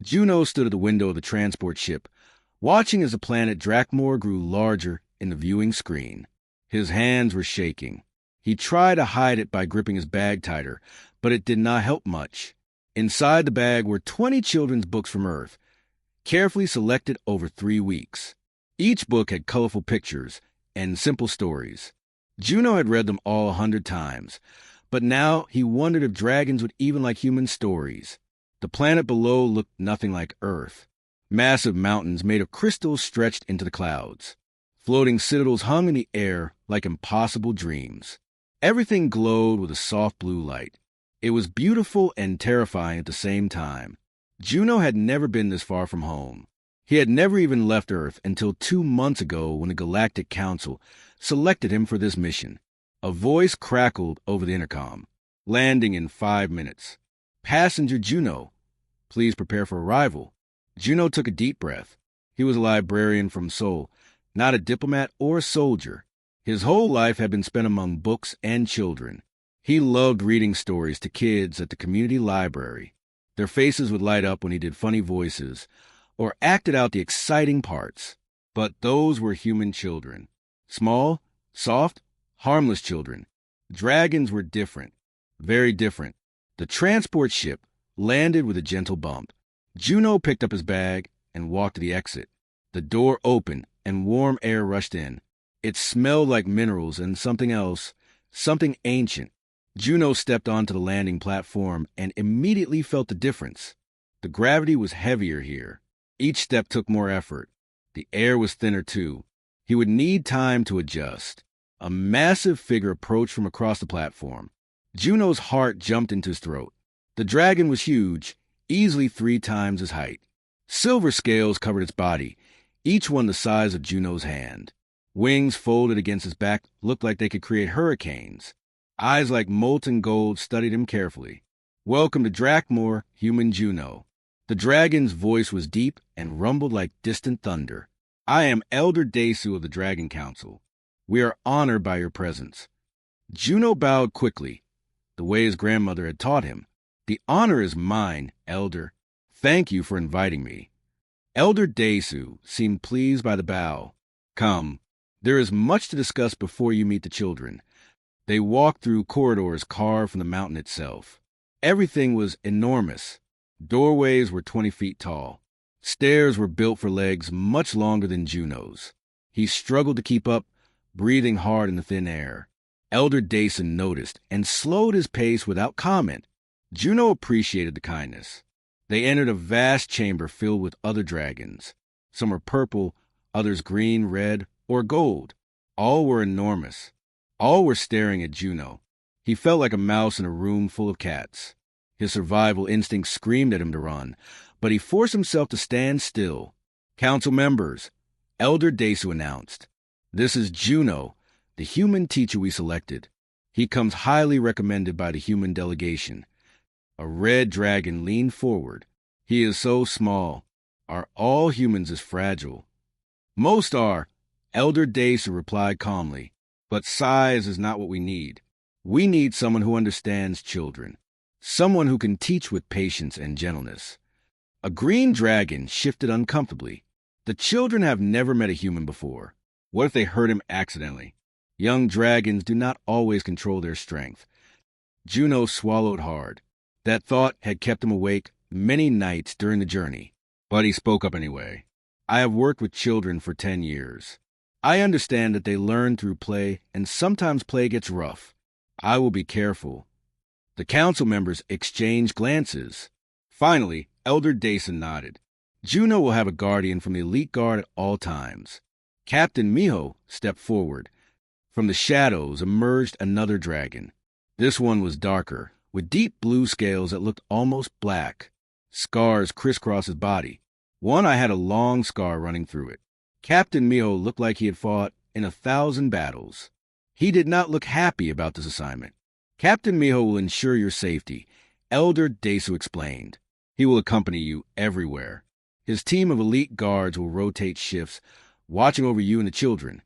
Juno stood at the window of the transport ship, watching as the planet Drakmor grew larger in the viewing screen. His hands were shaking. He tried to hide it by gripping his bag tighter, but it did not help much. Inside the bag were 20 children's books from Earth, carefully selected over 3 weeks. Each book had colorful pictures and simple stories. Juno had read them all 100 times, but now he wondered if dragons would even like human stories. The planet below looked nothing like Earth. Massive mountains made of crystal stretched into the clouds. Floating citadels hung in the air like impossible dreams. Everything glowed with a soft blue light. It was beautiful and terrifying at the same time. Juno had never been this far from home. He had never even left Earth until 2 months ago when the Galactic Council selected him for this mission. A voice crackled over the intercom. Landing in 5 minutes. Passenger Juno, please prepare for arrival. Juno took a deep breath. He was a librarian from Seoul, not a diplomat or a soldier. His whole life had been spent among books and children. He loved reading stories to kids at the community library. Their faces would light up when he did funny voices or acted out the exciting parts. But those were human children. Small, soft, harmless children. Dragons were different, very different. The transport ship landed with a gentle bump. Juno picked up his bag and walked to the exit. The door opened and warm air rushed in. It smelled like minerals and something else, something ancient. Juno stepped onto the landing platform and immediately felt the difference. The gravity was heavier here. Each step took more effort. The air was thinner too. He would need time to adjust. A massive figure approached from across the platform. Juno's heart jumped into his throat. The dragon was huge, easily 3 times his height. Silver scales covered its body, each one the size of Juno's hand. Wings folded against his back looked like they could create hurricanes. Eyes like molten gold studied him carefully. Welcome to Drakmor, human Juno. The dragon's voice was deep and rumbled like distant thunder. I am Elder Desu of the Dragon Council. We are honored by your presence. Juno bowed quickly, the way his grandmother had taught him. The honor is mine, Elder. Thank you for inviting me. Elder Desu seemed pleased by the bow. Come, there is much to discuss before you meet the children. They walked through corridors carved from the mountain itself. Everything was enormous. Doorways were 20 feet tall. Stairs were built for legs much longer than Juno's. He struggled to keep up, breathing hard in the thin air. Elder Dason noticed and slowed his pace without comment. Juno appreciated the kindness. They entered a vast chamber filled with other dragons. Some were purple, others green, red, or gold. All were enormous. All were staring at Juno. He felt like a mouse in a room full of cats. His survival instinct screamed at him to run, but he forced himself to stand still. Council members, Elder Desu announced. This is Juno, the human teacher we selected. He comes highly recommended by the human delegation. A red dragon leaned forward. He is so small. Are all humans as fragile? Most are, Elder Desu replied calmly. But size is not what we need. We need someone who understands children. Someone who can teach with patience and gentleness. A green dragon shifted uncomfortably. The children have never met a human before. What if they hurt him accidentally? Young dragons do not always control their strength. Juno swallowed hard. That thought had kept him awake many nights during the journey. But he spoke up anyway. I have worked with children for 10 years. I understand that they learn through play, and sometimes play gets rough. I will be careful. The council members exchanged glances. Finally, Elder Dason nodded. Juno will have a guardian from the elite guard at all times. Captain Miho stepped forward. From the shadows emerged another dragon. This one was darker, with deep blue scales that looked almost black. Scars crisscrossed his body. One eye had a long scar running through it. Captain Miho looked like he had fought in 1,000 battles. He did not look happy about this assignment. Captain Miho will ensure your safety, Elder Desu explained. He will accompany you everywhere. His team of elite guards will rotate shifts, watching over you and the children.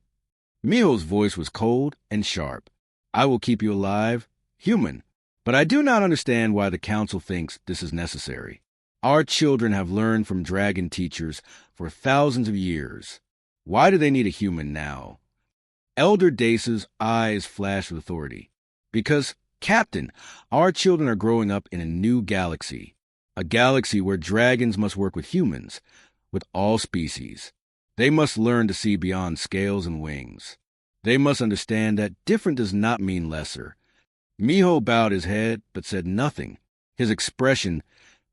Miho's voice was cold and sharp. I will keep you alive, human, but I do not understand why the council thinks this is necessary. Our children have learned from dragon teachers for thousands of years. Why do they need a human now? Elder Dace's eyes flashed with authority. Because, Captain, our children are growing up in a new galaxy. A galaxy where dragons must work with humans, with all species. They must learn to see beyond scales and wings. They must understand that different does not mean lesser. Miho bowed his head, but said nothing. His expression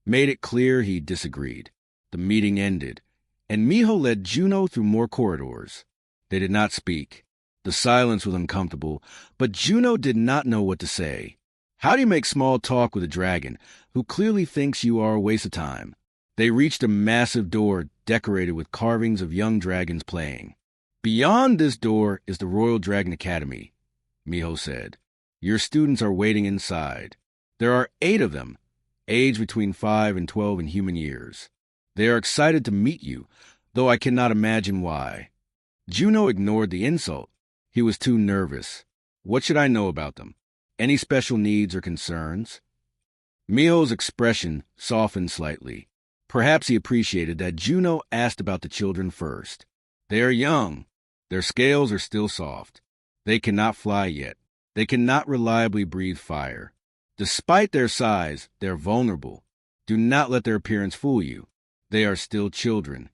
made it clear he disagreed. The meeting ended, and Miho led Juno through more corridors. They did not speak. The silence was uncomfortable, but Juno did not know what to say. How do you make small talk with a dragon who clearly thinks you are a waste of time? They reached a massive door decorated with carvings of young dragons playing. Beyond this door is the Royal Dragon Academy, Miho said. Your students are waiting inside. There are 8 of them, aged between 5 and 12 in human years. They are excited to meet you, though I cannot imagine why. Juno ignored the insult. He was too nervous. What should I know about them? Any special needs or concerns? Miho's expression softened slightly. Perhaps he appreciated that Juno asked about the children first. They are young. Their scales are still soft. They cannot fly yet. They cannot reliably breathe fire. Despite their size, they are vulnerable. Do not let their appearance fool you. They are still children.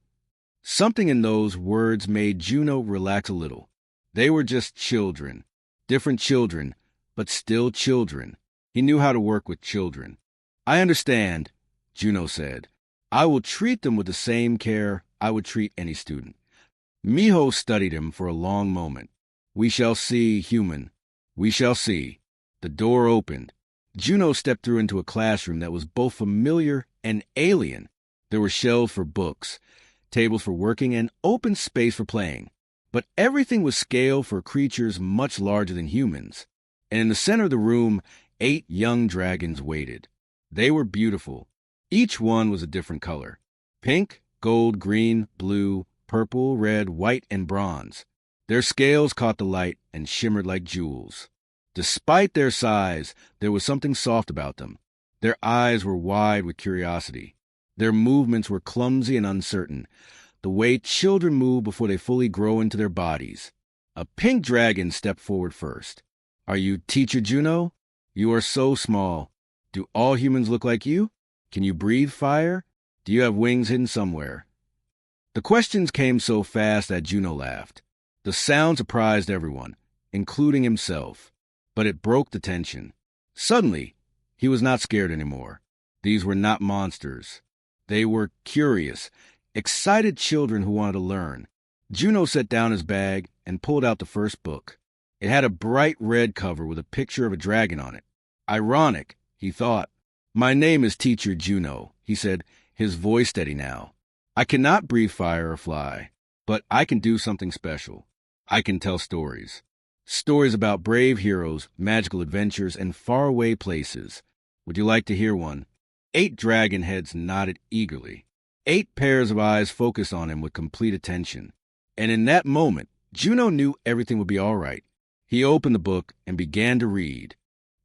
Something in those words made Juno relax a little. They were just children. Different children, but still children. He knew how to work with children. I understand, Juno said. I will treat them with the same care I would treat any student. Miho studied him for a long moment. We shall see, human. We shall see. The door opened. Juno stepped through into a classroom that was both familiar and alien. There were shelves for books, tables for working, and open space for playing. But everything was scaled for creatures much larger than humans. And in the center of the room, 8 young dragons waited. They were beautiful. Each one was a different color. Pink, gold, green, blue, purple, red, white, and bronze. Their scales caught the light and shimmered like jewels. Despite their size, there was something soft about them. Their eyes were wide with curiosity. Their movements were clumsy and uncertain, the way children move before they fully grow into their bodies. A pink dragon stepped forward first. Are you Teacher Juno? You are so small. Do all humans look like you? Can you breathe fire? Do you have wings hidden somewhere? The questions came so fast that Juno laughed. The sound surprised everyone, including himself, but it broke the tension. Suddenly, he was not scared anymore. These were not monsters. They were curious, excited children who wanted to learn. Juno set down his bag and pulled out the first book. It had a bright red cover with a picture of a dragon on it. Ironic, he thought. My name is Teacher Juno, he said, his voice steady now. I cannot breathe fire or fly, but I can do something special. I can tell stories. Stories about brave heroes, magical adventures, and faraway places. Would you like to hear one? 8 dragon heads nodded eagerly. 8 pairs of eyes focused on him with complete attention. And in that moment, Juno knew everything would be all right. He opened the book and began to read.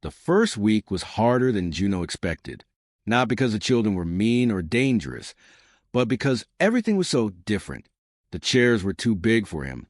The first week was harder than Juno expected, not because the children were mean or dangerous, but because everything was so different. The chairs were too big for him,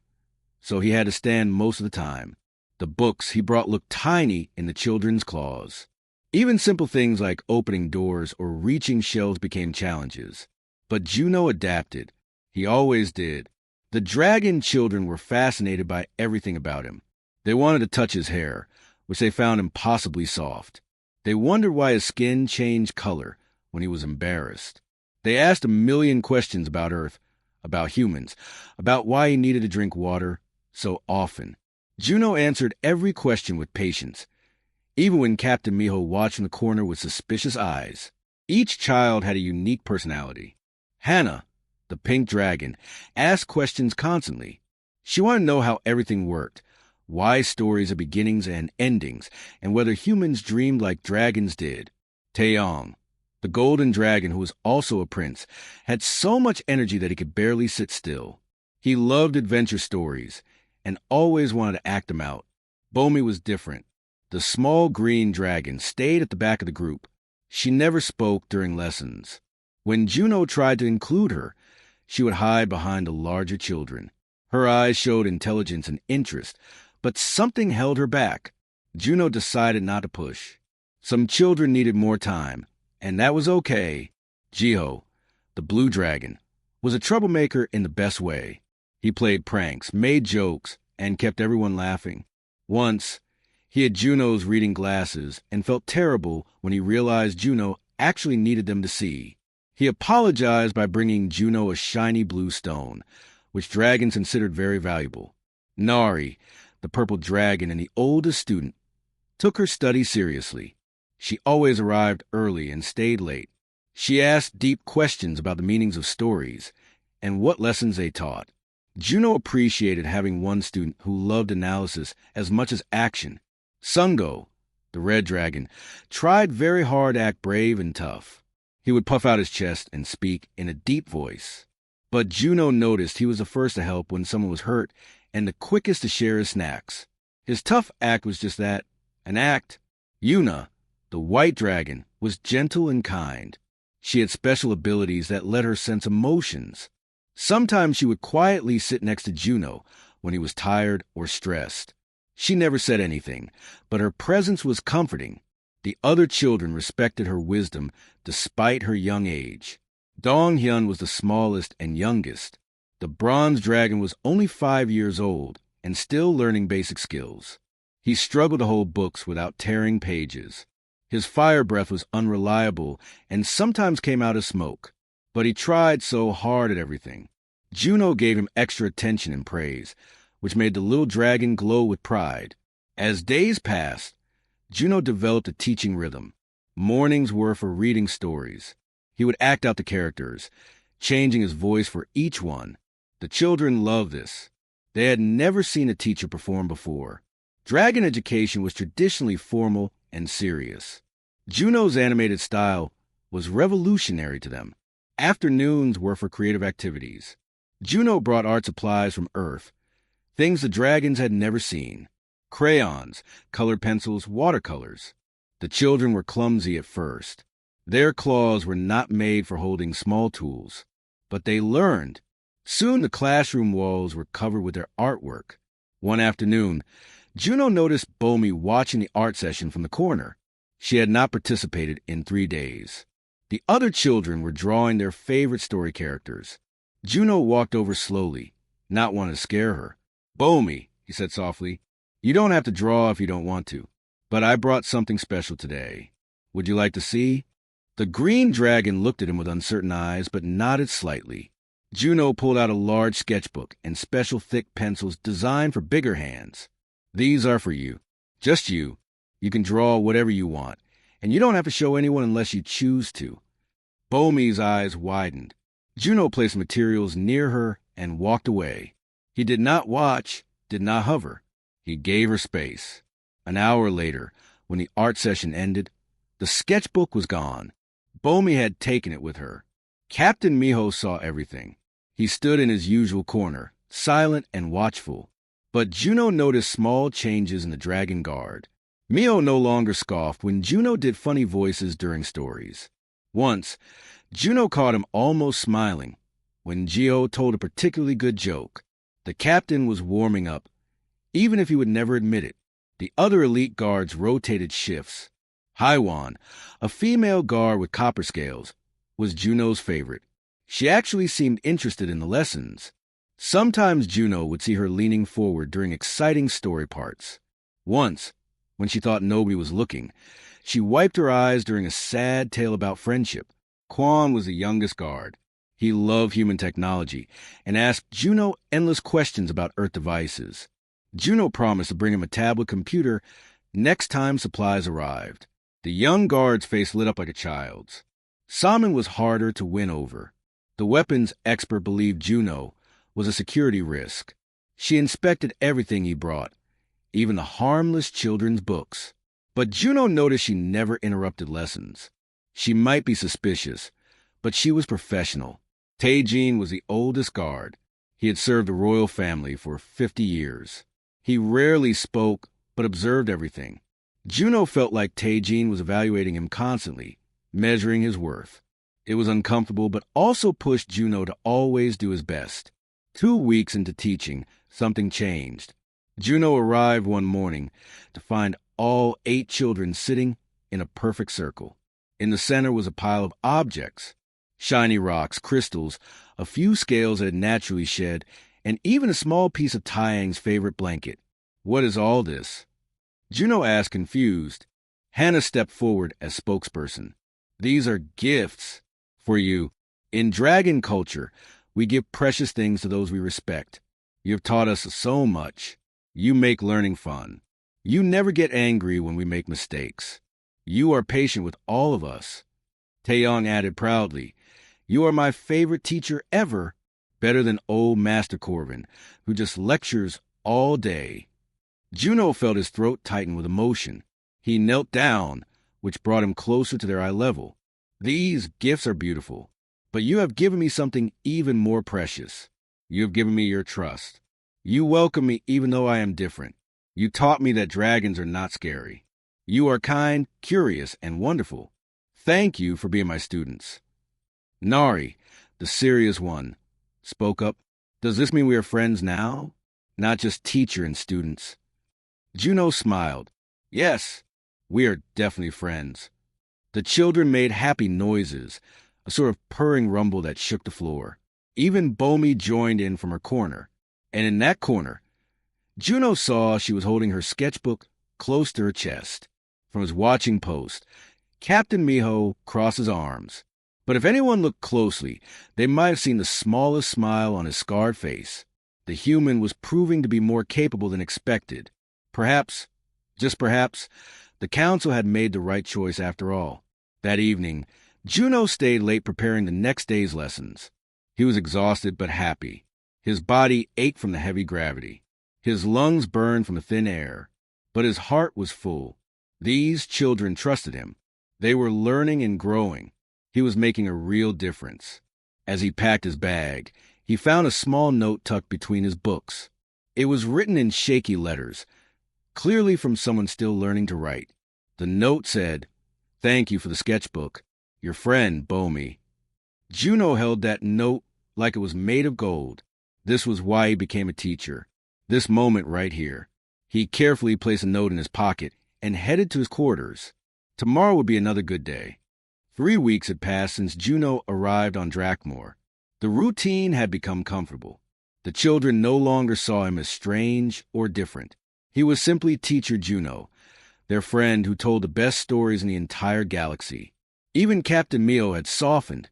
so he had to stand most of the time. The books he brought looked tiny in the children's claws. Even simple things like opening doors or reaching shelves became challenges. But Juno adapted. He always did. The dragon children were fascinated by everything about him. They wanted to touch his hair, which they found impossibly soft. They wondered why his skin changed color when he was embarrassed. They asked a million questions about Earth, about humans, about why he needed to drink water so often. Juno answered every question with patience, even when Captain Miho watched in the corner with suspicious eyes. Each child had a unique personality. Hannah, the pink dragon, asked questions constantly. She wanted to know how everything worked, why stories had beginnings and endings, and whether humans dreamed like dragons did. Taeyong, the golden dragon who was also a prince, had so much energy that he could barely sit still. He loved adventure stories and always wanted to act them out. Bomi was different. The small green dragon stayed at the back of the group. She never spoke during lessons. When Juno tried to include her, she would hide behind the larger children. Her eyes showed intelligence and interest, but something held her back. Juno decided not to push. Some children needed more time, and that was okay. Jiho, the blue dragon, was a troublemaker in the best way. He played pranks, made jokes, and kept everyone laughing. Once, he had Juno's reading glasses and felt terrible when he realized Juno actually needed them to see. He apologized by bringing Juno a shiny blue stone, which dragons considered very valuable. Nari, the purple dragon and the oldest student, took her study seriously. She always arrived early and stayed late. She asked deep questions about the meanings of stories and what lessons they taught. Juno appreciated having one student who loved analysis as much as action. Sungo, the red dragon, tried very hard to act brave and tough. He would puff out his chest and speak in a deep voice. But Juno noticed he was the first to help when someone was hurt and the quickest to share his snacks. His tough act was just that, an act. Yuna, the white dragon, was gentle and kind. She had special abilities that let her sense emotions. Sometimes she would quietly sit next to Juno when he was tired or stressed. She never said anything, but her presence was comforting. The other children respected her wisdom despite her young age. Dong-hyun was the smallest and youngest. The bronze dragon was only 5 years old and still learning basic skills. He struggled to hold books without tearing pages. His fire breath was unreliable and sometimes came out as smoke, but he tried so hard at everything. Juno gave him extra attention and praise, which made the little dragon glow with pride. As days passed, Juno developed a teaching rhythm. Mornings were for reading stories. He would act out the characters, changing his voice for each one. The children loved this. They had never seen a teacher perform before. Dragon education was traditionally formal and serious. Juno's animated style was revolutionary to them. Afternoons were for creative activities. Juno brought art supplies from Earth, things the dragons had never seen. Crayons, colored pencils, watercolors. The children were clumsy at first. Their claws were not made for holding small tools, but they learned. Soon the classroom walls were covered with their artwork. One afternoon, Juno noticed Bomi watching the art session from the corner. She had not participated in 3 days. The other children were drawing their favorite story characters. Juno walked over slowly, not wanting to scare her. "Bomi," he said softly, "you don't have to draw if you don't want to, but I brought something special today. Would you like to see?" The green dragon looked at him with uncertain eyes, but nodded slightly. Juno pulled out a large sketchbook and special thick pencils designed for bigger hands. "These are for you. Just you. You can draw whatever you want, and you don't have to show anyone unless you choose to." Bomi's eyes widened. Juno placed materials near her and walked away. He did not watch, did not hover. He gave her space. An hour later, when the art session ended, the sketchbook was gone. Bomi had taken it with her. Captain Miho saw everything. He stood in his usual corner, silent and watchful. But Juno noticed small changes in the dragon guard. Miho no longer scoffed when Juno did funny voices during stories. Once, Juno caught him almost smiling when Jiho told a particularly good joke. The captain was warming up, even if he would never admit it. The other elite guards rotated shifts. Haiwan, a female guard with copper scales, was Juno's favorite. She actually seemed interested in the lessons. Sometimes Juno would see her leaning forward during exciting story parts. Once, when she thought nobody was looking, she wiped her eyes during a sad tale about friendship. Quan was the youngest guard. He loved human technology and asked Juno endless questions about Earth devices. Juno promised to bring him a tablet computer next time supplies arrived. The young guard's face lit up like a child's. Salmon was harder to win over. The weapons expert believed Juno was a security risk. She inspected everything he brought, even the harmless children's books. But Juno noticed she never interrupted lessons. She might be suspicious, but she was professional. Taejin was the oldest guard. He had served the royal family for 50 years. He rarely spoke, but observed everything. Juno felt like Taejin was evaluating him constantly, measuring his worth. It was uncomfortable, but also pushed Juno to always do his best. 2 weeks into teaching, something changed. Juno arrived one morning to find all 8 children sitting in a perfect circle. In the center was a pile of objects, shiny rocks, crystals, a few scales that had naturally shed, and even a small piece of Taiyang's favorite blanket. "What is all this?" Juno asked, confused. Hannah stepped forward as spokesperson. "These are gifts for you. In dragon culture, we give precious things to those we respect. You have taught us so much. You make learning fun. You never get angry when we make mistakes. You are patient with all of us." Taeyong added proudly, "You are my favorite teacher ever, better than old Master Corvin, who just lectures all day." Juno felt his throat tighten with emotion. He knelt down, which brought him closer to their eye level. "These gifts are beautiful, but you have given me something even more precious. You have given me your trust. You welcome me even though I am different. You taught me that dragons are not scary. You are kind, curious, and wonderful. Thank you for being my students." Nari, the serious one, spoke up. "Does this mean we are friends now? Not just teacher and students?" Juno smiled. "Yes, we are definitely friends." The children made happy noises, a sort of purring rumble that shook the floor. Even Bomi joined in from her corner. And in that corner, Juno saw she was holding her sketchbook close to her chest. From his watching post, Captain Miho crossed his arms. But if anyone looked closely, they might have seen the smallest smile on his scarred face. The human was proving to be more capable than expected. Perhaps, just perhaps, the council had made the right choice after all. That evening, Juno stayed late preparing the next day's lessons. He was exhausted but happy. His body ached from the heavy gravity. His lungs burned from the thin air. But his heart was full. These children trusted him. They were learning and growing. He was making a real difference. As he packed his bag, he found a small note tucked between his books. It was written in shaky letters, clearly from someone still learning to write. The note said, "Thank you for the sketchbook. Your friend, Bomi." Juno held that note like it was made of gold. This was why he became a teacher. This moment right here. He carefully placed a note in his pocket and headed to his quarters. Tomorrow would be another good day. 3 weeks had passed since Juno arrived on Drakmor. The routine had become comfortable. The children no longer saw him as strange or different. He was simply Teacher Juno, their friend who told the best stories in the entire galaxy. Even Captain Mio had softened,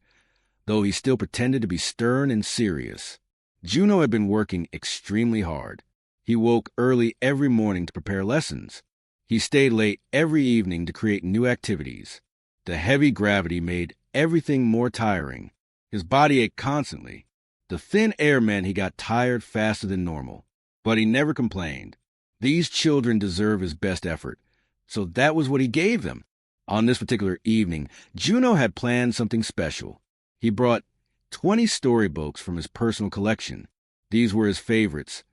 though he still pretended to be stern and serious. Juno had been working extremely hard. He woke early every morning to prepare lessons. He stayed late every evening to create new activities. The heavy gravity made everything more tiring. His body ached constantly. The thin air meant he got tired faster than normal. But he never complained. These children deserve his best effort, so that was what he gave them. On this particular evening, Juno had planned something special. He brought 20 storybooks from his personal collection. These were his favorites.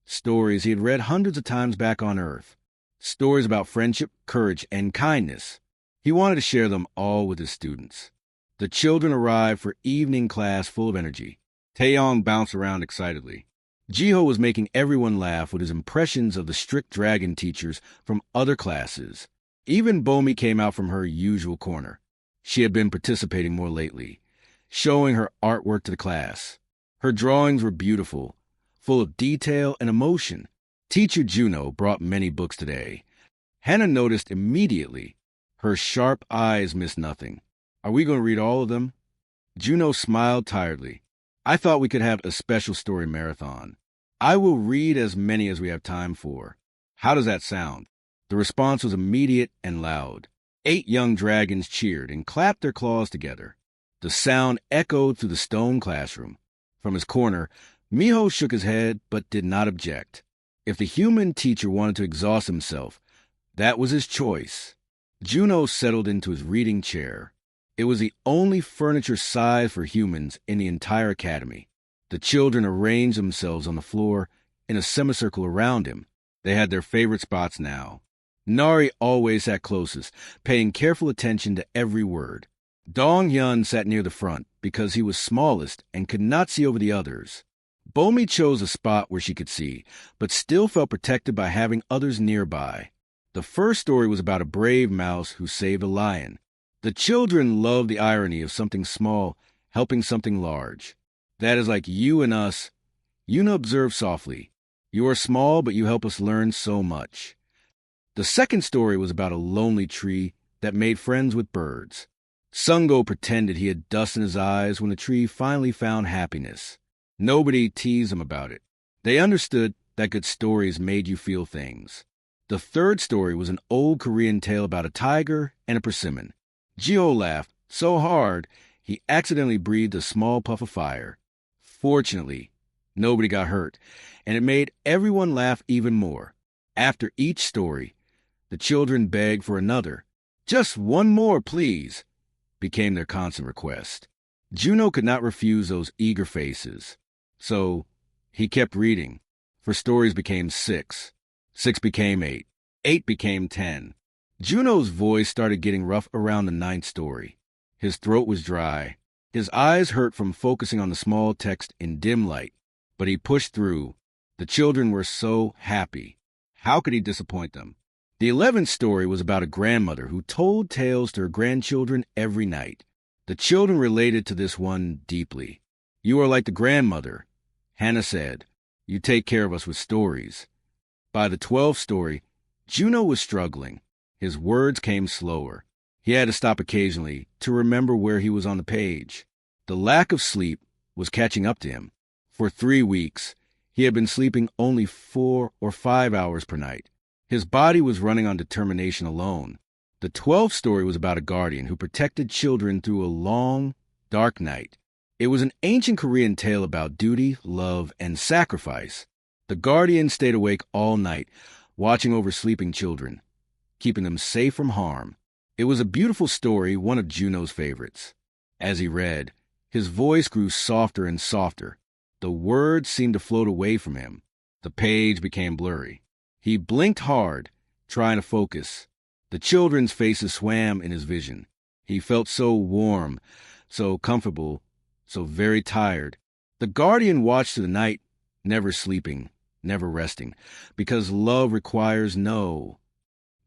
Stories he had read hundreds of times back on Earth. Stories about friendship, courage, and kindness. He wanted to share them all with his students. The children arrived for evening class full of energy. Taeyong bounced around excitedly. Jiho was making everyone laugh with his impressions of the strict dragon teachers from other classes. Even Bomi came out from her usual corner. She had been participating more lately, showing her artwork to the class. Her drawings were beautiful, full of detail and emotion. Teacher Juno brought many books today. Hannah noticed immediately. Her sharp eyes missed nothing. "Are we going to read all of them?" Juno smiled tiredly. "I thought we could have a special story marathon. I will read as many as we have time for. How does that sound?" The response was immediate and loud. 8 young dragons cheered and clapped their claws together. The sound echoed through the stone classroom. From his corner, Miho shook his head but did not object. If the human teacher wanted to exhaust himself, that was his choice. Juno settled into his reading chair. It was the only furniture size for humans in the entire academy. The children arranged themselves on the floor in a semicircle around him. They had their favorite spots now. Nari always sat closest, paying careful attention to every word. Dong-hyun sat near the front because he was smallest and could not see over the others. Bomi chose a spot where she could see, but still felt protected by having others nearby. The first story was about a brave mouse who saved a lion. The children loved the irony of something small helping something large. That is like you and us. Yuna observed softly. You are small, but you help us learn so much. The second story was about a lonely tree that made friends with birds. Sungo pretended he had dust in his eyes when the tree finally found happiness. Nobody teased him about it. They understood that good stories made you feel things. The third story was an old Korean tale about a tiger and a persimmon. Gio laughed so hard he accidentally breathed a small puff of fire. Fortunately, nobody got hurt, and it made everyone laugh even more. After each story, the children begged for another. Just one more, please, became their constant request. Juno could not refuse those eager faces. So he kept reading, for stories became 6. 6 became 8. 8 became 10. Juno's voice started getting rough around the 9th story. His throat was dry. His eyes hurt from focusing on the small text in dim light, but he pushed through. The children were so happy. How could he disappoint them? The 11th story was about a grandmother who told tales to her grandchildren every night. The children related to this one deeply. You are like the grandmother, Hannah said. You take care of us with stories. By the 12th story, Juno was struggling. His words came slower. He had to stop occasionally to remember where he was on the page. The lack of sleep was catching up to him. For 3 weeks, he had been sleeping only 4 or 5 hours per night. His body was running on determination alone. The 12th story was about a guardian who protected children through a long, dark night. It was an ancient Korean tale about duty, love, and sacrifice. The guardian stayed awake all night, watching over sleeping children, keeping them safe from harm. It was a beautiful story, one of Juno's favorites. As he read, his voice grew softer and softer. The words seemed to float away from him. The page became blurry. He blinked hard, trying to focus. The children's faces swam in his vision. He felt so warm, so comfortable, so very tired. The guardian watched through the night, never sleeping, never resting, because love requires no.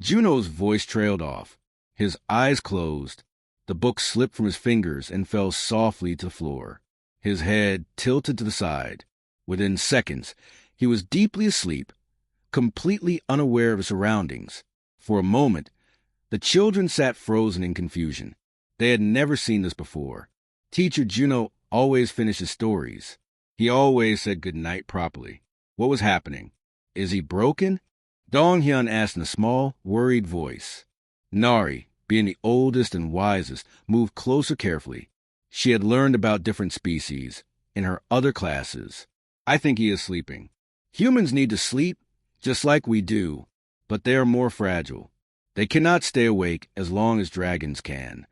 Juno's voice trailed off. His eyes closed. The book slipped from his fingers and fell softly to the floor. His head tilted to the side. Within seconds, he was deeply asleep, completely unaware of his surroundings. For a moment, the children sat frozen in confusion. They had never seen this before. Teacher Juno always finished his stories. He always said good night properly. What was happening? Is he broken? Dong-hyun asked in a small, worried voice. Nari, being the oldest and wisest, moved closer carefully. She had learned about different species in her other classes. I think he is sleeping. Humans need to sleep just like we do, but they are more fragile. They cannot stay awake as long as dragons can.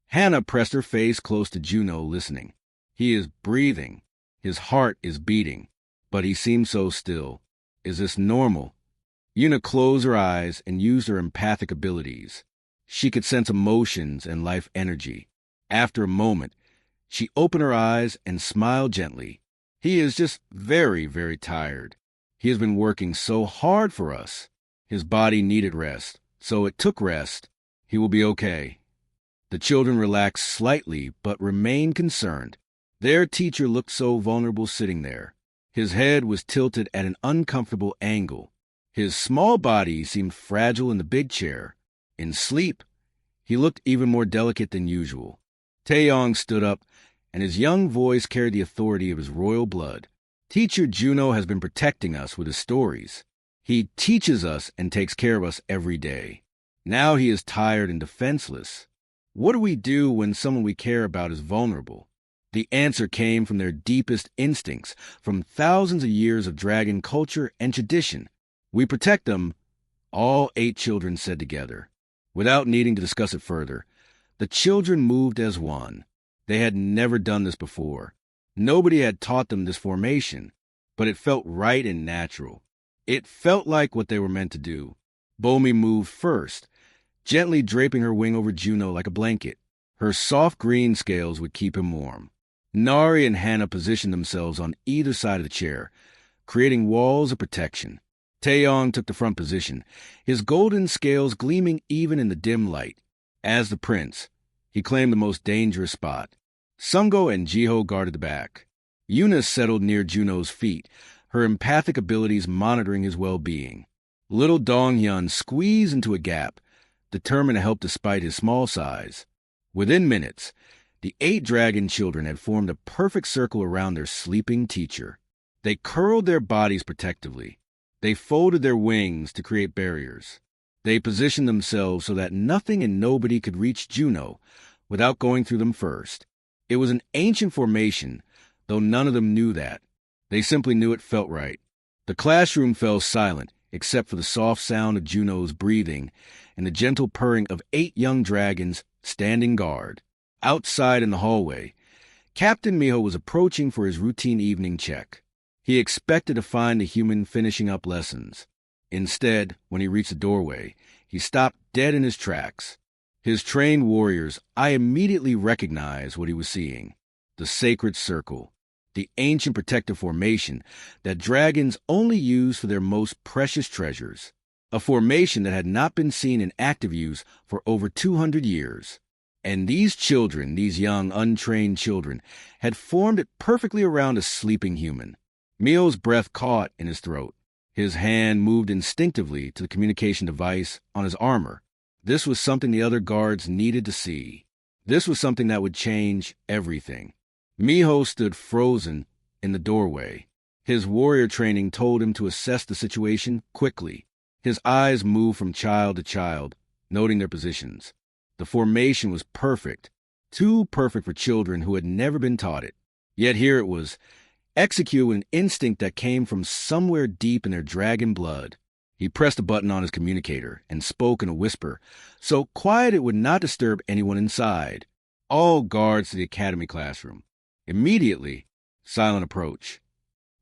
Hannah pressed her face close to Juno, listening. He is breathing. His heart is beating, but he seems so still. Is this normal? Yuna closed her eyes and used her empathic abilities. She could sense emotions and life energy. After a moment, she opened her eyes and smiled gently. He is just very, very tired. He has been working so hard for us. His body needed rest, so it took rest. He will be okay. The children relaxed slightly, but remained concerned. Their teacher looked so vulnerable sitting there. His head was tilted at an uncomfortable angle. His small body seemed fragile in the big chair. In sleep, he looked even more delicate than usual. Taeyong stood up, and his young voice carried the authority of his royal blood. Teacher Juno has been protecting us with his stories. He teaches us and takes care of us every day. Now he is tired and defenseless. What do we do when someone we care about is vulnerable? The answer came from their deepest instincts, from thousands of years of dragon culture and tradition. We protect them, all 8 children said together. Without needing to discuss it further, the children moved as one. They had never done this before. Nobody had taught them this formation, but it felt right and natural. It felt like what they were meant to do. Bomi moved first, gently draping her wing over Juno like a blanket. Her soft green scales would keep him warm. Nari and Hannah positioned themselves on either side of the chair, creating walls of protection. Taeyong took the front position, his golden scales gleaming even in the dim light. As the prince, he claimed the most dangerous spot. Sungo and Jiho guarded the back. Eunice settled near Juno's feet, her empathic abilities monitoring his well-being. Little Donghyun squeezed into a gap, determined to help despite his small size. Within minutes, the 8 dragon children had formed a perfect circle around their sleeping teacher. They curled their bodies protectively. They folded their wings to create barriers. They positioned themselves so that nothing and nobody could reach Juno without going through them first. It was an ancient formation, though none of them knew that. They simply knew it felt right. The classroom fell silent, except for the soft sound of Juno's breathing and the gentle purring of 8 young dragons standing guard. Outside in the hallway, Captain Miho was approaching for his routine evening check. He expected to find the human finishing up lessons. Instead, when he reached the doorway, he stopped dead in his tracks. His trained warriors, I immediately recognized what he was seeing. The sacred circle, the ancient protective formation that dragons only use for their most precious treasures. A formation that had not been seen in active use for over 200 years. And these children, these young, untrained children, had formed it perfectly around a sleeping human. Mio's breath caught in his throat. His hand moved instinctively to the communication device on his armor. This was something the other guards needed to see. This was something that would change everything. Miho stood frozen in the doorway. His warrior training told him to assess the situation quickly. His eyes moved from child to child, noting their positions. The formation was perfect, too perfect for children who had never been taught it. Yet here it was, executed with an instinct that came from somewhere deep in their dragon blood. He pressed a button on his communicator and spoke in a whisper, so quiet it would not disturb anyone inside. All guards to the academy classroom. Immediately, silent approach.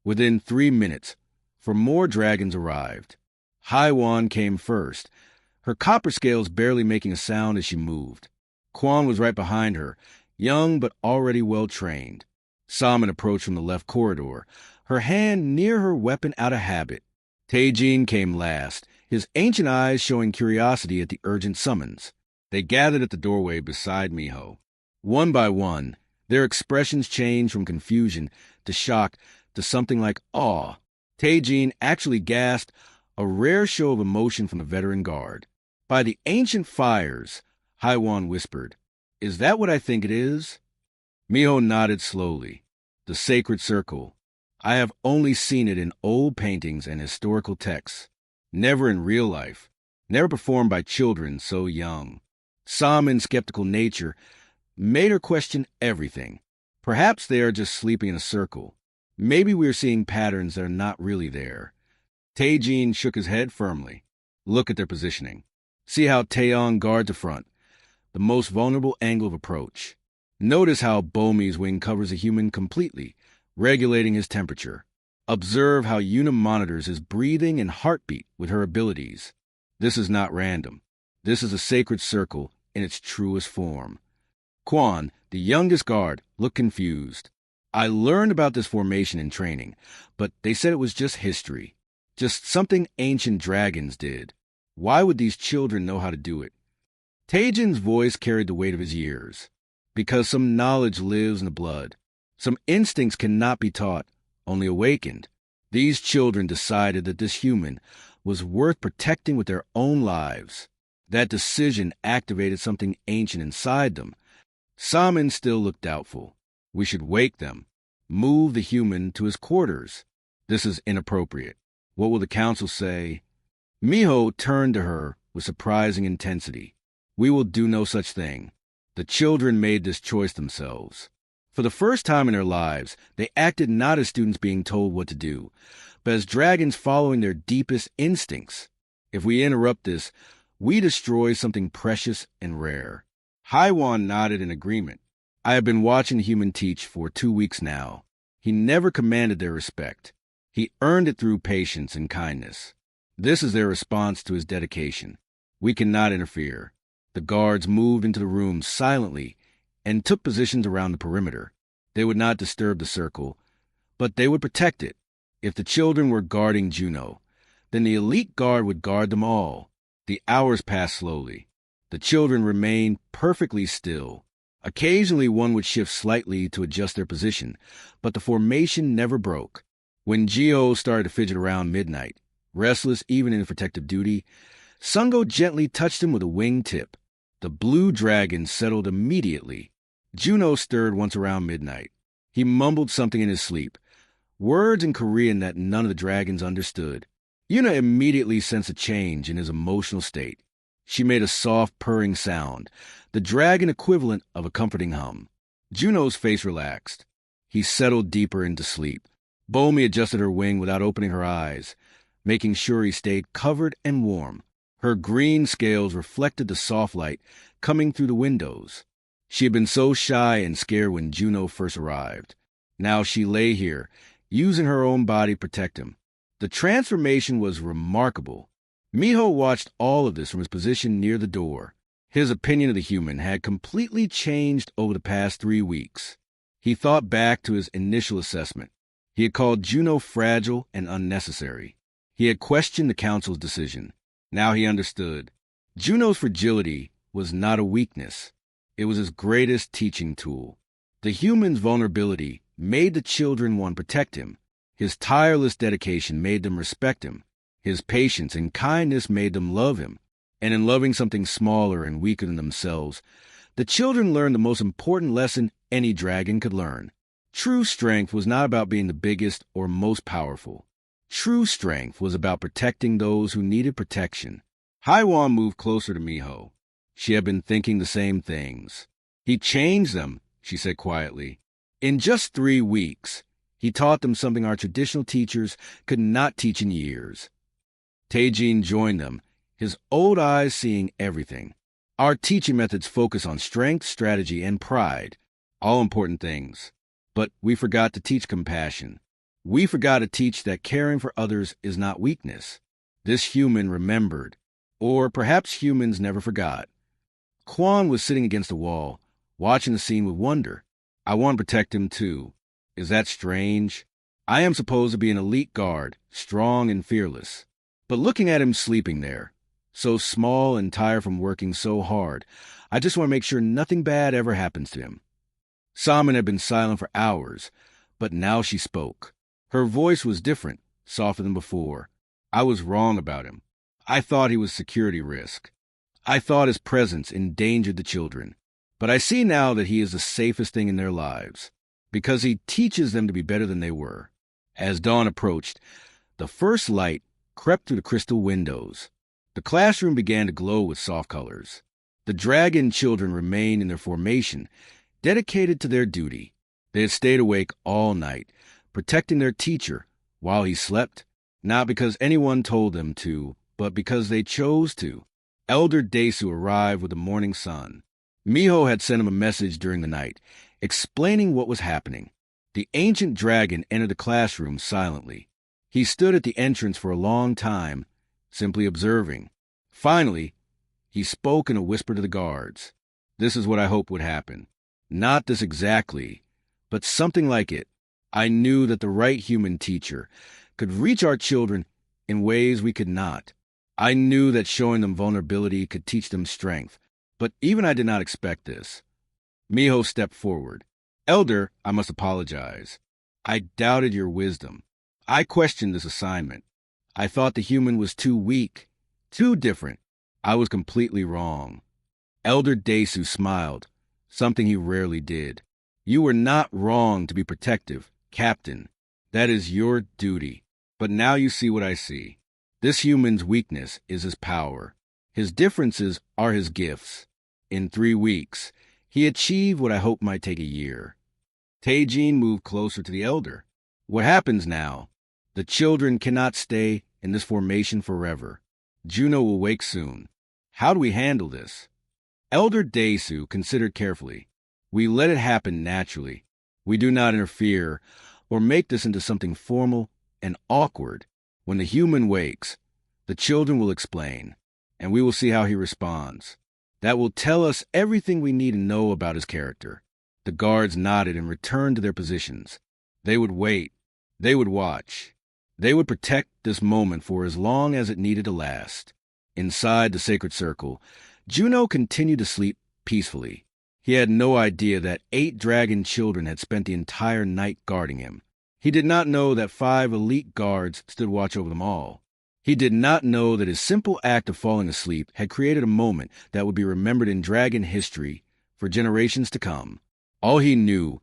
Within 3 minutes, 4 more dragons arrived. Haiwan came first, her copper scales barely making a sound as she moved. Quan was right behind her, young but already well-trained. Salmon approached from the left corridor, her hand near her weapon out of habit. Taejin came last, his ancient eyes showing curiosity at the urgent summons. They gathered at the doorway beside Miho. One by one, their expressions changed from confusion to shock to something like awe. Taejin actually gasped, a rare show of emotion from the veteran guard. By the ancient fires, Haiwan whispered, "Is that what I think it is?" Miho nodded slowly. The sacred circle. I have only seen it in old paintings and historical texts. Never in real life. Never performed by children so young. Salmon's skeptical nature made her question everything. Perhaps they are just sleeping in a circle. Maybe we are seeing patterns that are not really there. Taejin shook his head firmly. Look at their positioning. See how Taeyong guards the front, the most vulnerable angle of approach. Notice how Bomi's wing covers a human completely, regulating his temperature. Observe how Yuna monitors his breathing and heartbeat with her abilities. This is not random. This is a sacred circle in its truest form. Quan, the youngest guard, looked confused. I learned about this formation in training, but they said it was just history. Just something ancient dragons did. Why would these children know how to do it? Taejin's voice carried the weight of his years. Because some knowledge lives in the blood. Some instincts cannot be taught, only awakened. These children decided that this human was worth protecting with their own lives. That decision activated something ancient inside them. Salmon still looked doubtful. We should wake them. Move the human to his quarters. This is inappropriate. What will the council say? Miho turned to her with surprising intensity. We will do no such thing. The children made this choice themselves. For the first time in their lives, they acted not as students being told what to do, but as dragons following their deepest instincts. If we interrupt this, we destroy something precious and rare. Haiwan nodded in agreement. I have been watching the human teach for 2 weeks now. He never commanded their respect. He earned it through patience and kindness. This is their response to his dedication. We cannot interfere. The guards moved into the room silently, and took positions around the perimeter. They would not disturb the circle, but they would protect it. If the children were guarding Juno, then the elite guard would guard them all. The hours passed slowly. The children remained perfectly still. Occasionally one would shift slightly to adjust their position, but the formation never broke. When Geo started to fidget around midnight, restless even in protective duty, Sungo gently touched him with a wing tip. The blue dragon settled immediately. Juno stirred once around midnight. He mumbled something in his sleep, words in Korean that none of the dragons understood. Yuna immediately sensed a change in his emotional state. She made a soft purring sound, the dragon equivalent of a comforting hum. Juno's face relaxed. He settled deeper into sleep. Bomi adjusted her wing without opening her eyes, making sure he stayed covered and warm. Her green scales reflected the soft light coming through the windows. She had been so shy and scared when Juno first arrived. Now she lay here, using her own body to protect him. The transformation was remarkable. Miho watched all of this from his position near the door. His opinion of the human had completely changed over the past 3 weeks. He thought back to his initial assessment. He had called Juno fragile and unnecessary. He had questioned the council's decision. Now he understood. Juno's fragility was not a weakness. It was his greatest teaching tool. The human's vulnerability made the children want to protect him. His tireless dedication made them respect him. His patience and kindness made them love him. And in loving something smaller and weaker than themselves, the children learned the most important lesson any dragon could learn. True strength was not about being the biggest or most powerful. True strength was about protecting those who needed protection. Haiwan moved closer to Miho. She had been thinking the same things. He changed them, she said quietly. In just 3 weeks, he taught them something our traditional teachers could not teach in years. Taejin joined them, his old eyes seeing everything. Our teaching methods focus on strength, strategy, and pride, all important things. But we forgot to teach compassion. We forgot to teach that caring for others is not weakness. This human remembered, or perhaps humans never forgot. Quan was sitting against the wall, watching the scene with wonder. I want to protect him too. Is that strange? I am supposed to be an elite guard, strong and fearless. But looking at him sleeping there, so small and tired from working so hard, I just want to make sure nothing bad ever happens to him. Salmon had been silent for hours, but now she spoke. Her voice was different, softer than before. I was wrong about him. I thought he was security risk. I thought his presence endangered the children. But I see now that he is the safest thing in their lives, because he teaches them to be better than they were. As dawn approached, the first light crept through the crystal windows. The classroom began to glow with soft colors. The dragon children remained in their formation, dedicated to their duty. They had stayed awake all night, protecting their teacher while he slept, not because anyone told them to, but because they chose to. Elder Desu arrived with the morning sun. Miho had sent him a message during the night, explaining what was happening. The ancient dragon entered the classroom silently. He stood at the entrance for a long time, simply observing. Finally, he spoke in a whisper to the guards. This is what I hoped would happen. Not this exactly, but something like it. I knew that the right human teacher could reach our children in ways we could not. I knew that showing them vulnerability could teach them strength, but even I did not expect this. Miho stepped forward. Elder, I must apologize. I doubted your wisdom. I questioned this assignment. I thought the human was too weak, too different. I was completely wrong. Elder Desu smiled, something he rarely did. You were not wrong to be protective, Captain. That is your duty. But now you see what I see. This human's weakness is his power. His differences are his gifts. In 3 weeks, he achieved what I hoped might take a year. Taejin moved closer to the elder. What happens now? The children cannot stay in this formation forever. Juno will wake soon. How do we handle this? Elder Desu considered carefully. We let it happen naturally. We do not interfere or make this into something formal and awkward. When the human wakes, the children will explain, and we will see how he responds. That will tell us everything we need to know about his character. The guards nodded and returned to their positions. They would wait. They would watch. They would protect this moment for as long as it needed to last. Inside the sacred circle, Juno continued to sleep peacefully. He had no idea that 8 dragon children had spent the entire night guarding him. He did not know that 5 elite guards stood watch over them all. He did not know that his simple act of falling asleep had created a moment that would be remembered in dragon history for generations to come. All he knew,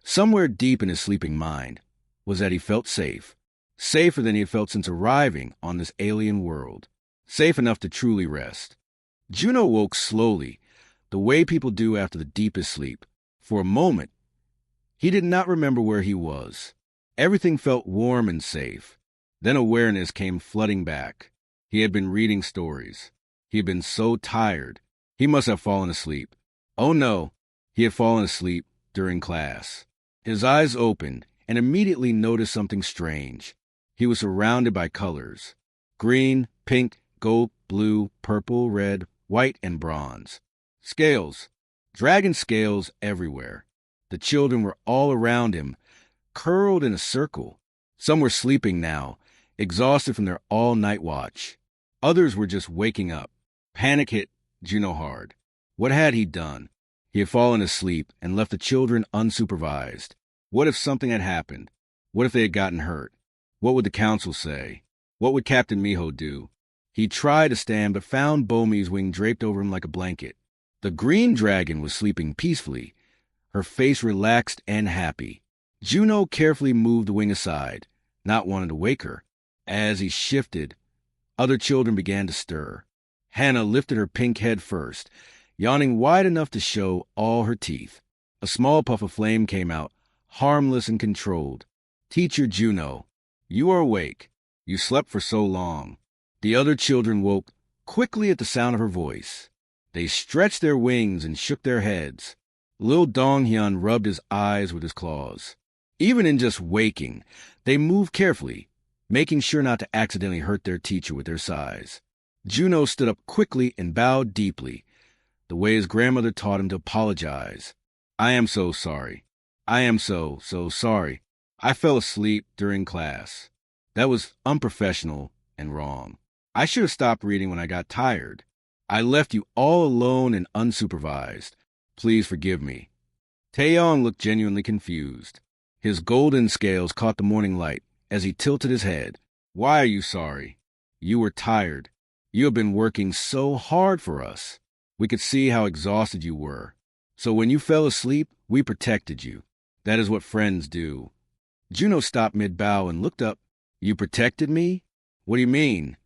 somewhere deep in his sleeping mind, was that he felt safe. Safer than he had felt since arriving on this alien world. Safe enough to truly rest. Juno woke slowly, the way people do after the deepest sleep. For a moment, he did not remember where he was. Everything felt warm and safe. Then awareness came flooding back. He had been reading stories. He had been so tired. He must have fallen asleep. Oh no, he had fallen asleep during class. His eyes opened and immediately noticed something strange. He was surrounded by colors. Green, pink, gold, blue, purple, red, white, and bronze. Scales. Dragon scales everywhere. The children were all around him, curled in a circle. Some were sleeping now, exhausted from their all-night watch. Others were just waking up. Panic hit Juno hard. What had he done? He had fallen asleep and left the children unsupervised. What if something had happened? What if they had gotten hurt? What would the council say? What would Captain Miho do? He tried to stand, but found Bomi's wing draped over him like a blanket. The green dragon was sleeping peacefully, her face relaxed and happy. Juno carefully moved the wing aside, not wanting to wake her. As he shifted, other children began to stir. Hannah lifted her pink head first, yawning wide enough to show all her teeth. A small puff of flame came out, harmless and controlled. Teacher Juno, you are awake. You slept for so long. The other children woke quickly at the sound of her voice. They stretched their wings and shook their heads. Lil Donghyun rubbed his eyes with his claws. Even in just waking, they moved carefully, making sure not to accidentally hurt their teacher with their size. Juno stood up quickly and bowed deeply, the way his grandmother taught him to apologize. I am so sorry. I am so sorry. I fell asleep during class. That was unprofessional and wrong. I should have stopped reading when I got tired. I left you all alone and unsupervised. Please forgive me. Taeyong looked genuinely confused. His golden scales caught the morning light as he tilted his head. Why are you sorry? You were tired. You have been working so hard for us. We could see how exhausted you were. So when you fell asleep, we protected you. That is what friends do. Juno stopped mid-bow and looked up. You protected me? What do you mean?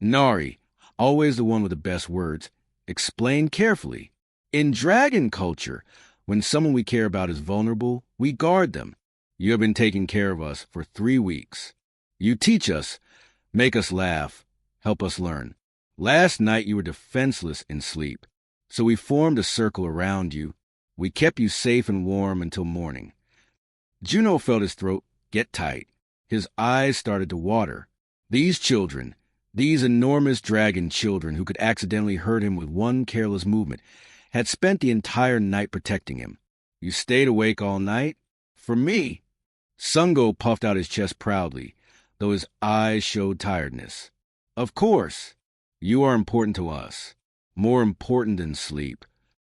Nari, always the one with the best words, explained carefully. In dragon culture, when someone we care about is vulnerable, we guard them. You have been taking care of us for 3 weeks. You teach us, make us laugh, help us learn. Last night you were defenseless in sleep, so we formed a circle around you. We kept you safe and warm until morning. Juno felt his throat get tight. His eyes started to water. These children, these enormous dragon children who could accidentally hurt him with one careless movement, had spent the entire night protecting him. You stayed awake all night? For me? Sungo puffed out his chest proudly, though his eyes showed tiredness. Of course. You are important to us. More important than sleep.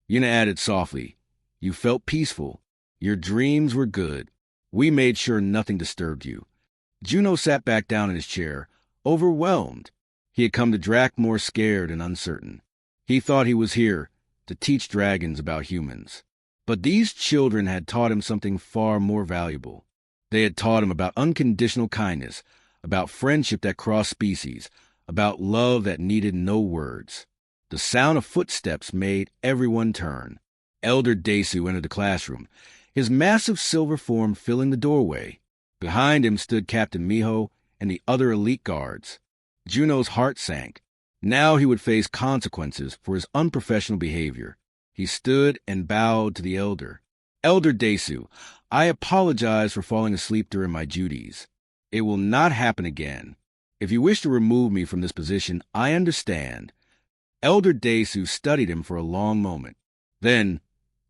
Yuna added softly. You felt peaceful. Your dreams were good. We made sure nothing disturbed you. Juno sat back down in his chair, overwhelmed. He had come to Drakmore scared and uncertain. He thought he was here to teach dragons about humans. But these children had taught him something far more valuable. They had taught him about unconditional kindness, about friendship that crossed species, about love that needed no words. The sound of footsteps made everyone turn. Elder Desu entered the classroom, his massive silver form filling the doorway. Behind him stood Captain Miho and the other elite guards. Juno's heart sank. Now he would face consequences for his unprofessional behavior. He stood and bowed to the elder. Elder Desu, I apologize for falling asleep during my duties. It will not happen again. If you wish to remove me from this position, I understand. Elder Desu studied him for a long moment. Then,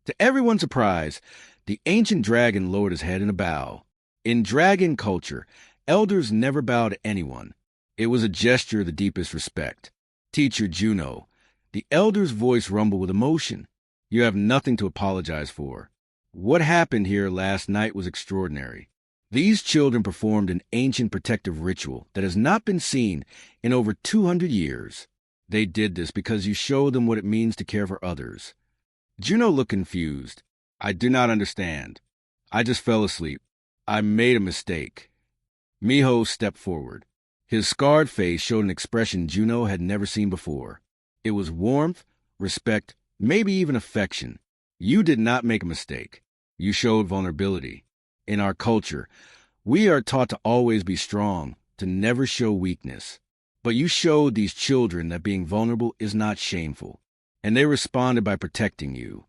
to everyone's surprise, the ancient dragon lowered his head in a bow. In dragon culture, elders never bow to anyone. It was a gesture of the deepest respect. Teacher Juno, the elder's voice rumbled with emotion. You have nothing to apologize for. What happened here last night was extraordinary. These children performed an ancient protective ritual that has not been seen in over 200 years. They did this because you showed them what it means to care for others. Juno looked confused. I do not understand. I just fell asleep. I made a mistake. Miho stepped forward. His scarred face showed an expression Juno had never seen before. It was warmth, respect, maybe even affection. You did not make a mistake. You showed vulnerability. In our culture, we are taught to always be strong, to never show weakness. But you showed these children that being vulnerable is not shameful, and they responded by protecting you.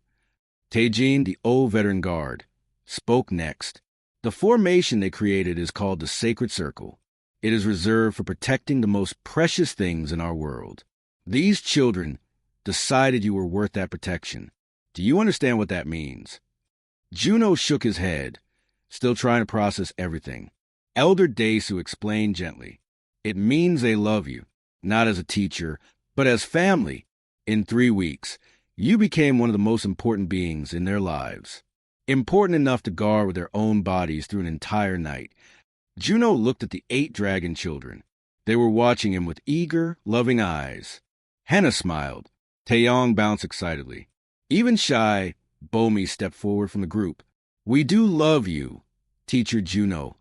Teijin, the old veteran guard, spoke next. The formation they created is called the Sacred Circle. It is reserved for protecting the most precious things in our world. These children decided you were worth that protection. Do you understand what that means? Juno shook his head, still trying to process everything. Elder Desu explained gently. It means they love you, not as a teacher, but as family. In 3 weeks, you became one of the most important beings in their lives. Important enough to guard with their own bodies through an entire night. Juno looked at the 8 dragon children. They were watching him with eager, loving eyes. Henna smiled. Taeyong bounced excitedly. Even shy, Bomi stepped forward from the group. We do love you, Teacher Juno,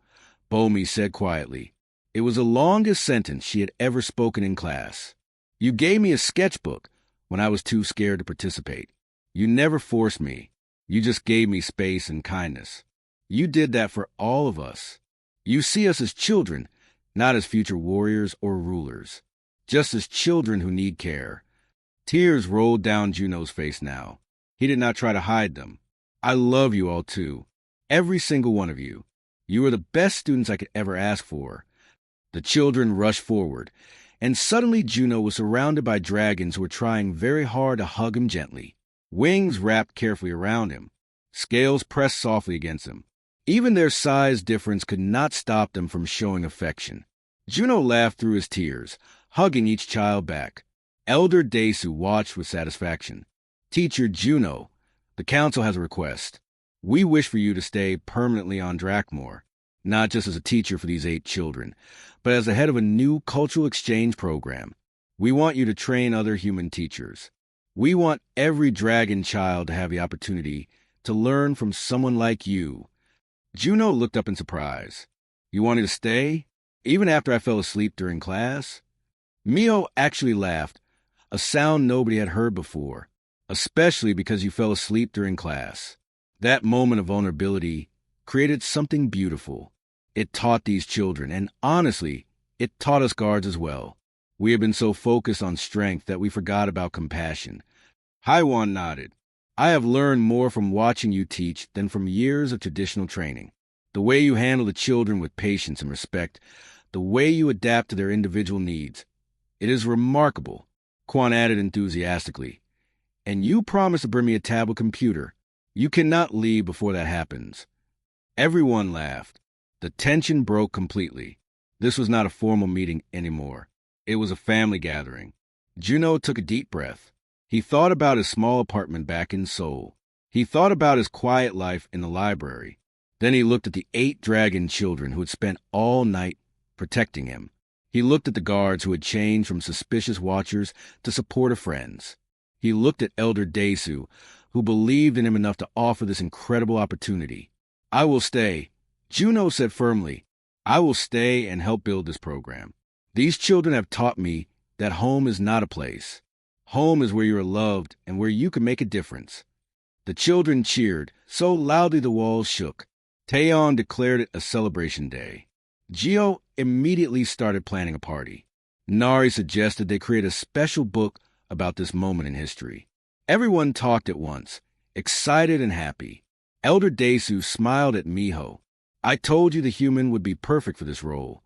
Bomi said quietly. It was the longest sentence she had ever spoken in class. You gave me a sketchbook when I was too scared to participate. You never forced me. You just gave me space and kindness. You did that for all of us. You see us as children, not as future warriors or rulers, just as children who need care. Tears rolled down Juno's face now. He did not try to hide them. I love you all too. Every single one of you. You are the best students I could ever ask for. The children rushed forward, and suddenly Juno was surrounded by dragons who were trying very hard to hug him gently. Wings wrapped carefully around him. Scales pressed softly against him. Even their size difference could not stop them from showing affection. Juno laughed through his tears, hugging each child back. Elder Desu watched with satisfaction. Teacher Juno, the council has a request. We wish for you to stay permanently on Drakmor, not just as a teacher for these 8 children, but as the head of a new cultural exchange program. We want you to train other human teachers. We want every dragon child to have the opportunity to learn from someone like you. Juno looked up in surprise. You wanted to stay, even after I fell asleep during class? Mio actually laughed, a sound nobody had heard before, especially because you fell asleep during class. That moment of vulnerability created something beautiful. It taught these children, and honestly, it taught us guards as well. We have been so focused on strength that we forgot about compassion. Haiwan nodded. I have learned more from watching you teach than from years of traditional training. The way you handle the children with patience and respect, the way you adapt to their individual needs. It is remarkable, Quan added enthusiastically. And you promised to bring me a tablet computer. You cannot leave before that happens. Everyone laughed. The tension broke completely. This was not a formal meeting anymore. It was a family gathering. Juno took a deep breath. He thought about his small apartment back in Seoul. He thought about his quiet life in the library. Then he looked at the 8 dragon children who had spent all night protecting him. He looked at the guards who had changed from suspicious watchers to supportive friends. He looked at Elder Desu, who believed in him enough to offer this incredible opportunity. I will stay, Juno said firmly. I will stay and help build this program. These children have taught me that home is not a place. Home is where you are loved and where you can make a difference. The children cheered, so loudly the walls shook. Taeyeon declared it a celebration day. Gio immediately started planning a party. Nari suggested they create a special book about this moment in history. Everyone talked at once, excited and happy. Elder Desu smiled at Miho. I told you the human would be perfect for this role.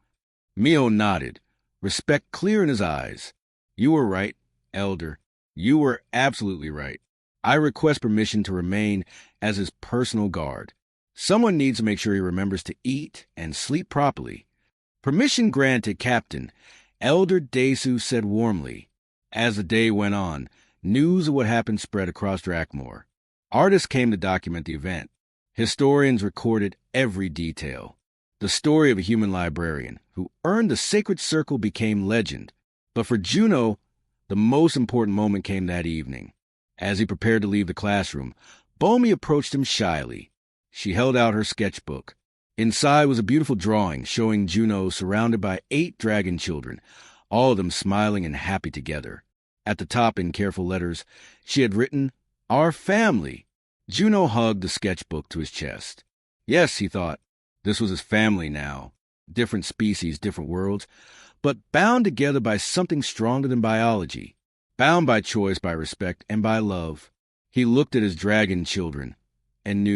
Miho nodded, respect clear in his eyes. You were right, Elder. You were absolutely right. I request permission to remain as his personal guard. Someone needs to make sure he remembers to eat and sleep properly. Permission granted, Captain, Elder Desu said warmly. As the day went on, news of what happened spread across Drakmor. Artists came to document the event. Historians recorded every detail. The story of a human librarian who earned the Sacred Circle became legend. But for Juno, the most important moment came that evening. As he prepared to leave the classroom, Bomi approached him shyly. She held out her sketchbook. Inside was a beautiful drawing showing Juno surrounded by 8 dragon children, all of them smiling and happy together. At the top, in careful letters, she had written, "Our family." Juno hugged the sketchbook to his chest. Yes, he thought, this was his family now. Different species, different worlds, but bound together by something stronger than biology. Bound by choice, by respect, and by love. He looked at his dragon children and knew